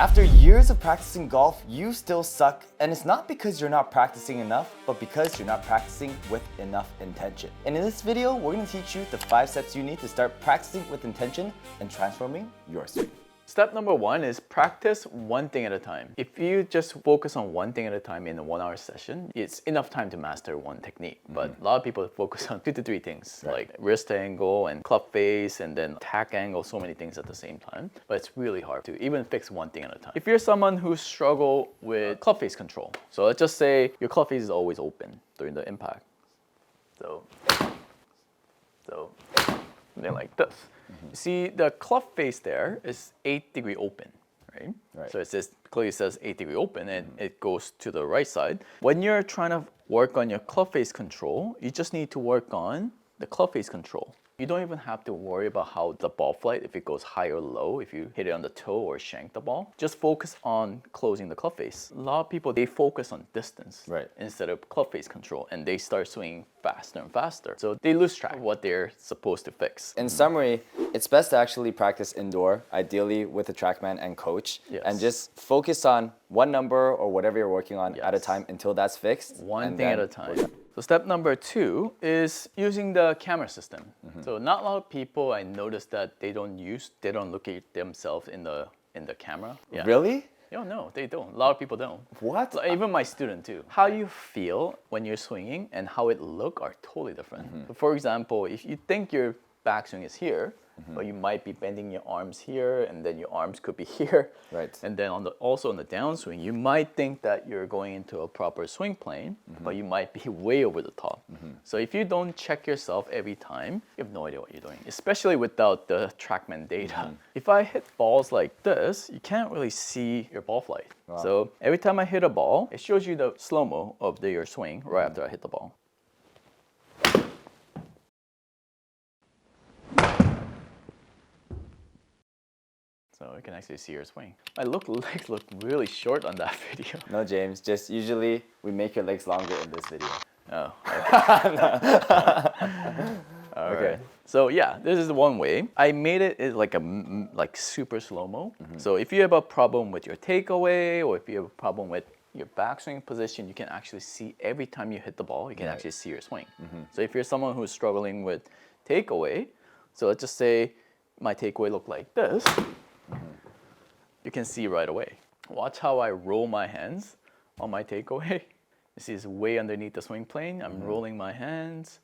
After years of practicing golf, you still suck, and it's not because you're not practicing enough, but because you're not practicing with enough intention. And in this video, we're gonna teach you the 5 steps you need to start practicing with intention and transforming your swing. Step number 1 is practice one thing at a time. If you just focus on one thing at a time in a 1-hour session, it's enough time to master one technique. But a lot of people focus on 2 to 3 things, like wrist angle and club face and then tack angle, so many things at the same time. But it's really hard to even fix one thing at a time. If you're someone who struggles with club face control, so let's just say your club face is always open during the impact. So something like this. You see the club face there is 8-degree open, right? So it says, clearly says 8-degree open and it goes to the right side. When you're trying to work on your club face control, you just need to work on the club face control. You don't even have to worry about how the ball flight, if it goes high or low, if you hit it on the toe or shank the ball. Just focus on closing the club face. A lot of people, they focus on distance instead of club face control, and they start swinging faster and faster. So they lose track of what they're supposed to fix. In summary, it's best to actually practice indoor, ideally with a TrackMan and coach, and just focus on one number or whatever you're working on at a time until that's fixed. One thing at a time. So step number 2 is using the camera system. So not a lot of people, I noticed that they don't look at themselves in the camera. Really? No, they don't. A lot of people don't. What? Even my student too. How you feel when you're swinging and how it look are totally different. So for example, if you think your backswing is here, but you might be bending your arms here, and then your arms could be here. And then also on the downswing, you might think that you're going into a proper swing plane, but you might be way over the top. So if you don't check yourself every time, you have no idea what you're doing, especially without the TrackMan data. If I hit balls like this, you can't really see your ball flight. So every time I hit a ball, it shows you the slow-mo of your swing right after I hit the ball. So you can actually see your swing. My legs look really short on that video. No, James, just usually we make your legs longer in this video. Oh, okay. So yeah, this is one way. I made it like super slow-mo. So if you have a problem with your takeaway or if you have a problem with your backswing position, you can actually see every time you hit the ball, you can actually see your swing. So if you're someone who's struggling with takeaway, so let's just say my takeaway looked like this, you can see right away. Watch how I roll my hands on my takeaway. You see it's way underneath the swing plane. I'm rolling my hands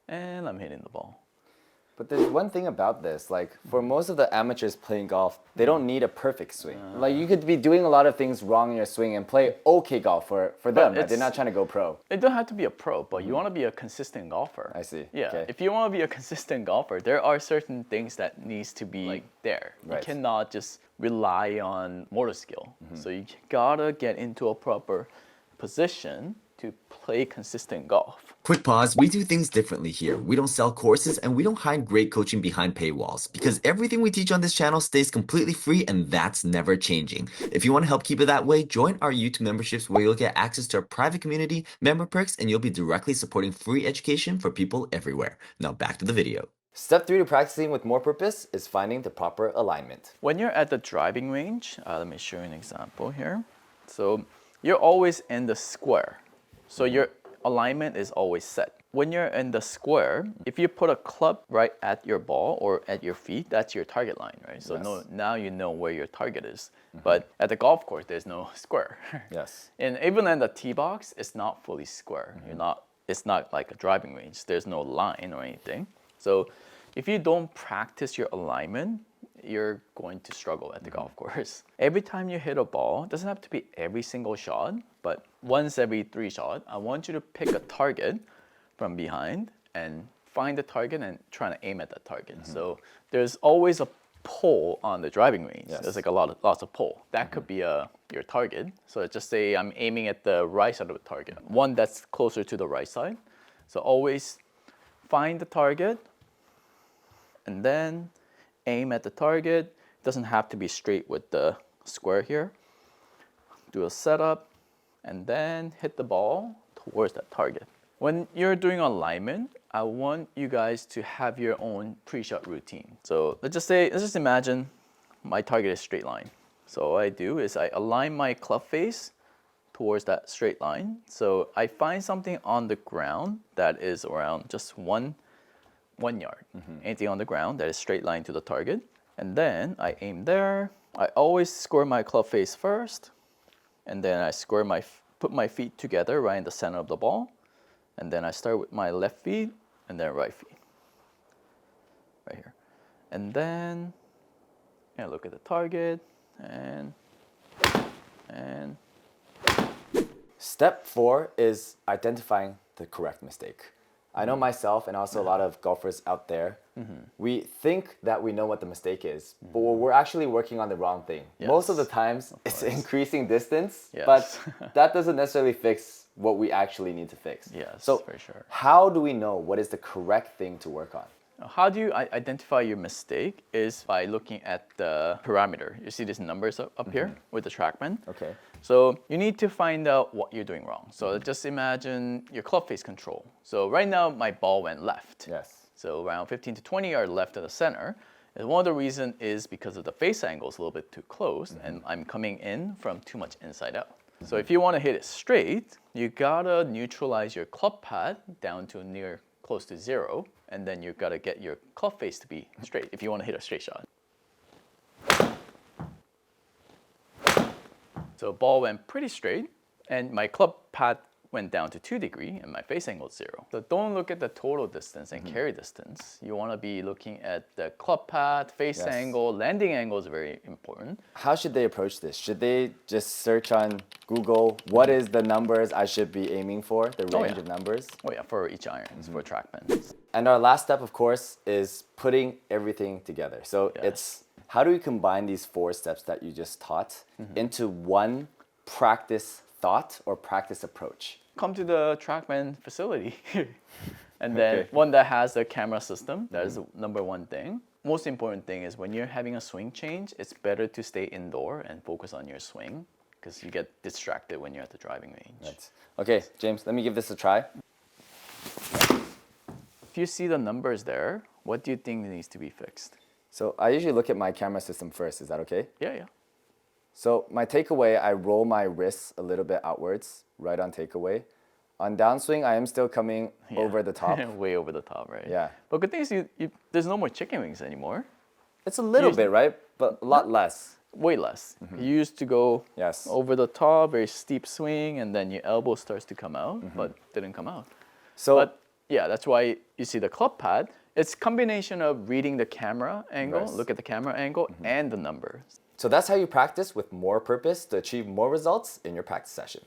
and I'm hitting the ball. But there's one thing about this, like for most of the amateurs playing golf, they don't need a perfect swing. Like you could be doing a lot of things wrong in your swing and play okay golf for them. Right? They're not trying to go pro. It don't have to be a pro, but you want to be a consistent golfer. I see. Yeah, Okay. if you want to be a consistent golfer, there are certain things that needs to be there. You cannot just rely on motor skill. So you gotta get into a proper position to play consistent golf. Quick pause, we do things differently here. We don't sell courses and we don't hide great coaching behind paywalls because everything we teach on this channel stays completely free and that's never changing. If you want to help keep it that way, join our YouTube memberships where you'll get access to our private community, member perks, and you'll be directly supporting free education for people everywhere. Now back to the video. Step 3 to practicing with more purpose is finding the proper alignment. When you're at the driving range, let me show you an example here. So you're always in the square. So your alignment is always set. When you're in the square, if you put a club right at your ball or at your feet, that's your target line, right? So now you know where your target is. But at the golf course, there's no square. And even in the tee box, it's not fully square. It's not like a driving range. There's no line or anything. So if you don't practice your alignment, you're going to struggle at the golf course. Every time you hit a ball, it doesn't have to be every single shot, but once every 3 shots, I want you to pick a target from behind and find the target and try to aim at that target. So there's always a pole on the driving range. There's like lots of pole. That could be your target. So just say I'm aiming at the right side of the target, one that's closer to the right side. So always find the target and then aim at the target. It doesn't have to be straight with the square here. Do a setup and then hit the ball towards that target. When you're doing alignment, I want you guys to have your own pre-shot routine. So let's just imagine my target is straight line. So what I do is I align my club face towards that straight line. So I find something on the ground that is around just one yard. Anything on the ground that is straight line to the target. And then I aim there. I always score my club face first. And then I put my feet together right in the center of the ball. And then I start with my left feet and then right feet. Right here. And then I look at the target and Step 4 is identifying the correct mistake. I know myself and also a lot of golfers out there, we think that we know what the mistake is, but we're actually working on the wrong thing. Most of the times, it's increasing distance, but that doesn't necessarily fix what we actually need to fix. Yes, so for sure. how do we know what is the correct thing to work on? How do you identify your mistake is by looking at the parameter. You see these numbers up here with the TrackMan. Okay. So you need to find out what you're doing wrong. So just imagine your club face control. So right now my ball went left. Yes. So around 15 to 20 yards left of the center. And one of the reasons is because of the face angle is a little bit too close and I'm coming in from too much inside out. So if you want to hit it straight, you gotta neutralize your club pad down to close to 0. And then you've got to get your club face to be straight if you want to hit a straight shot. So ball went pretty straight, and my club pad went down to 2 degrees, and my face angle is 0. So don't look at the total distance and carry distance. You want to be looking at the club pad, face angle, landing angle is very important. How should they approach this? Should they just search on Google, what is the numbers I should be aiming for, the range of numbers? Oh yeah, for each irons, for TrackMan. And our last step, of course, is putting everything together. So it's how do we combine these 4 steps that you just taught into one practice thought or practice approach? Come to the TrackMan facility and then one that has a camera system. That is the number one thing. Most important thing is when you're having a swing change, it's better to stay indoor and focus on your swing because you get distracted when you're at the driving range. Right. Okay, James, let me give this a try. If you see the numbers there, what do you think needs to be fixed? So I usually look at my camera system first. Is that okay? Yeah. So my takeaway, I roll my wrists a little bit outwards, right on takeaway. On downswing, I am still coming over the top. Way over the top, right? Yeah. But good thing is there's no more chicken wings anymore. It's a little bit, right? But a lot less. Way less. You used to go over the top, very steep swing, and then your elbow starts to come out, but didn't come out. But yeah, that's why you see the club pad. It's a combination of reading the camera angle, look at the camera angle, and the numbers. So that's how you practice with more purpose to achieve more results in your practice session.